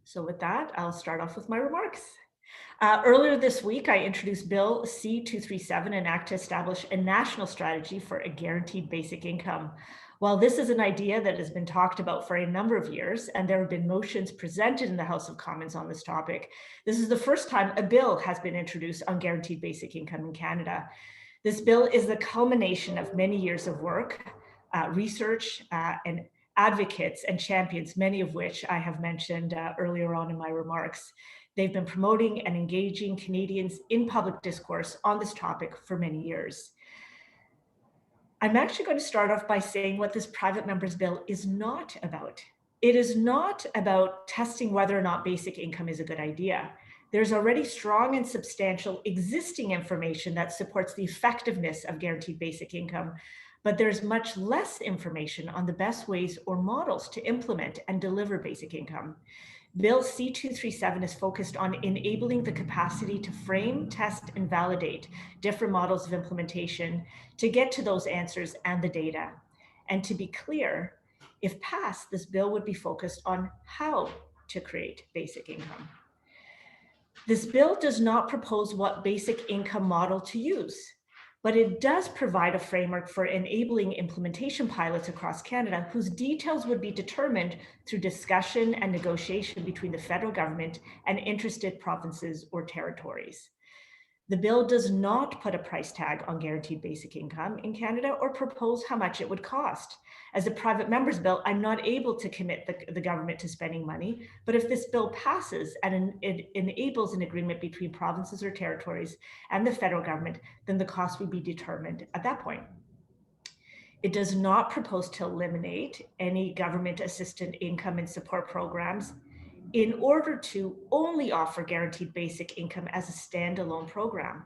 So with that, I'll start off with my remarks. Earlier this week, I introduced Bill C-237, an act to establish a national strategy for a guaranteed basic income. While this is an idea that has been talked about for a number of years, and there have been motions presented in the House of Commons on this topic, this is the first time a bill has been introduced on guaranteed basic income in Canada. This bill is the culmination of many years of work, research, and advocates and champions, many of which I have mentioned earlier on in my remarks. They've been promoting and engaging Canadians in public discourse on this topic for many years. I'm actually going to start off by saying what this private member's bill is not about. It is not about testing whether or not basic income is a good idea. There's already strong and substantial existing information that supports the effectiveness of guaranteed basic income, but there's much less information on the best ways or models to implement and deliver basic income. Bill C-237 is focused on enabling the capacity to frame, test, and validate different models of implementation to get to those answers and the data. And to be clear, if passed, this bill would be focused on how to create basic income. This bill does not propose what basic income model to use, but it does provide a framework for enabling implementation pilots across Canada whose details would be determined through discussion and negotiation between the federal government and interested provinces or territories. The bill does not put a price tag on guaranteed basic income in Canada or propose how much it would cost. As a private member's bill, I'm not able to commit the government to spending money, but if this bill passes and it enables an agreement between provinces or territories and the federal government, then the cost would be determined at that point. It does not propose to eliminate any government-assisted income and support programs in order to only offer guaranteed basic income as a standalone program.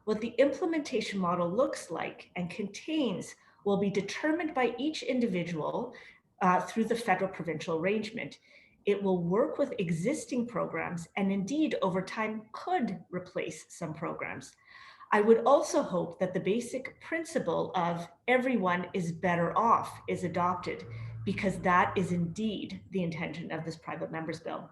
What the implementation model looks like and contains will be determined by each individual through the federal provincial arrangement. It will work with existing programs and indeed over time could replace some programs. I would also hope that the basic principle of everyone is better off is adopted, because that is indeed the intention of this private member's bill.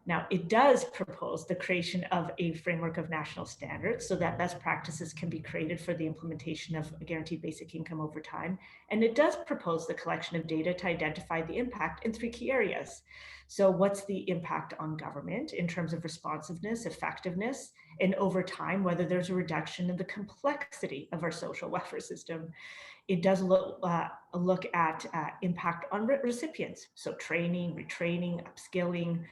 Now, it does propose the creation of a framework of national standards so that best practices can be created for the implementation of a guaranteed basic income over time. And it does propose the collection of data to identify the impact in three key areas. So what's the impact on government in terms of responsiveness, effectiveness, and over time, whether there's a reduction in the complexity of our social welfare system. It does look at impact on recipients, so training, retraining, upskilling,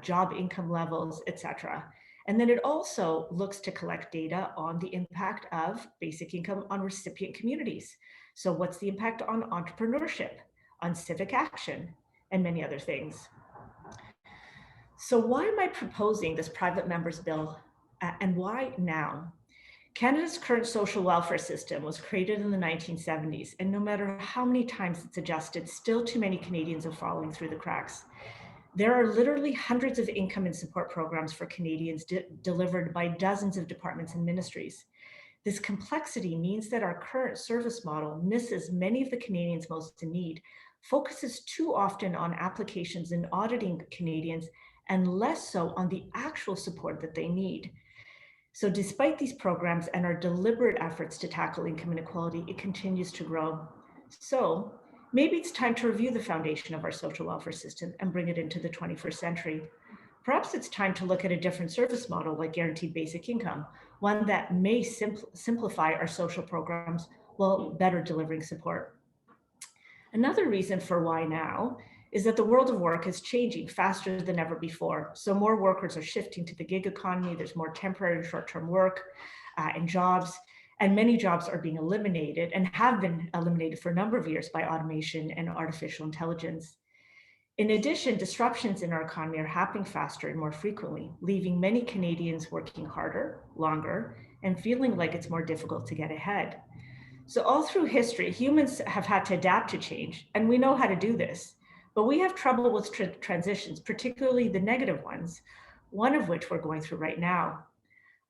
job income levels, etc. And then it also looks to collect data on the impact of basic income on recipient communities. So what's the impact on entrepreneurship, on civic action, and many other things. So why am I proposing this private member's bill, and why now? Canada's current social welfare system was created in the 1970s, and no matter how many times it's adjusted, still too many Canadians are falling through the cracks. There are literally hundreds of income and support programs for Canadians delivered by dozens of departments and ministries. This complexity means that our current service model misses many of the Canadians most in need, focuses too often on applications and auditing Canadians, and less so on the actual support that they need. So despite these programs and our deliberate efforts to tackle income inequality, it continues to grow. So maybe it's time to review the foundation of our social welfare system and bring it into the 21st century. Perhaps it's time to look at a different service model like guaranteed basic income, one that may simplify our social programs while better delivering support. Another reason for why now is that the world of work is changing faster than ever before. So more workers are shifting to the gig economy. There's more temporary and short-term work and jobs, and many jobs are being eliminated and have been eliminated for a number of years by automation and artificial intelligence. In addition, disruptions in our economy are happening faster and more frequently, leaving many Canadians working harder, longer, and feeling like it's more difficult to get ahead. So all through history, humans have had to adapt to change, and we know how to do this. But we have trouble with transitions, particularly the negative ones, one of which we're going through right now.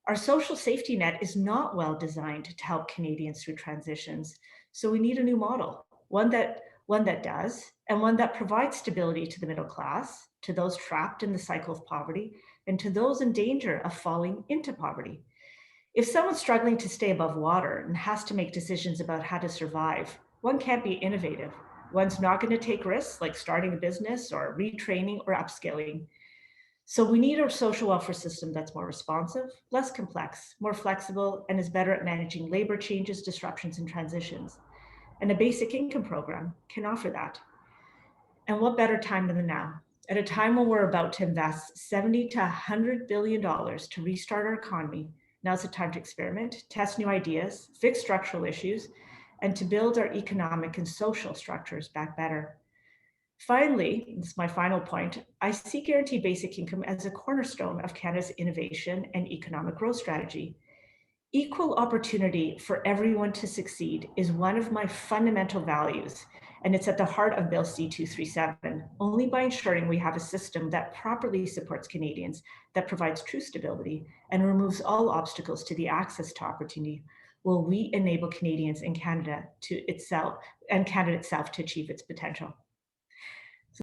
Our social safety net is not well designed to help Canadians through transitions. So we need a new model, one that does, and one that provides stability to the middle class, to those trapped in the cycle of poverty, and to those in danger of falling into poverty. If someone's struggling to stay above water and has to make decisions about how to survive, one can't be innovative. One's not going to take risks like starting a business or retraining or upskilling. So we need a social welfare system that's more responsive, less complex, more flexible, and is better at managing labor changes, disruptions, and transitions. And a basic income program can offer that. And what better time than now? At a time when we're about to invest $70 to $100 billion to restart our economy, now's the time to experiment, test new ideas, fix structural issues, and to build our economic and social structures back better. Finally, this is my final point, I see guaranteed basic income as a cornerstone of Canada's innovation and economic growth strategy. Equal opportunity for everyone to succeed is one of my fundamental values, and it's at the heart of Bill C-237. Only by ensuring we have a system that properly supports Canadians, that provides true stability, and removes all obstacles to the access to opportunity, will we enable Canadians and Canada itself to achieve its potential.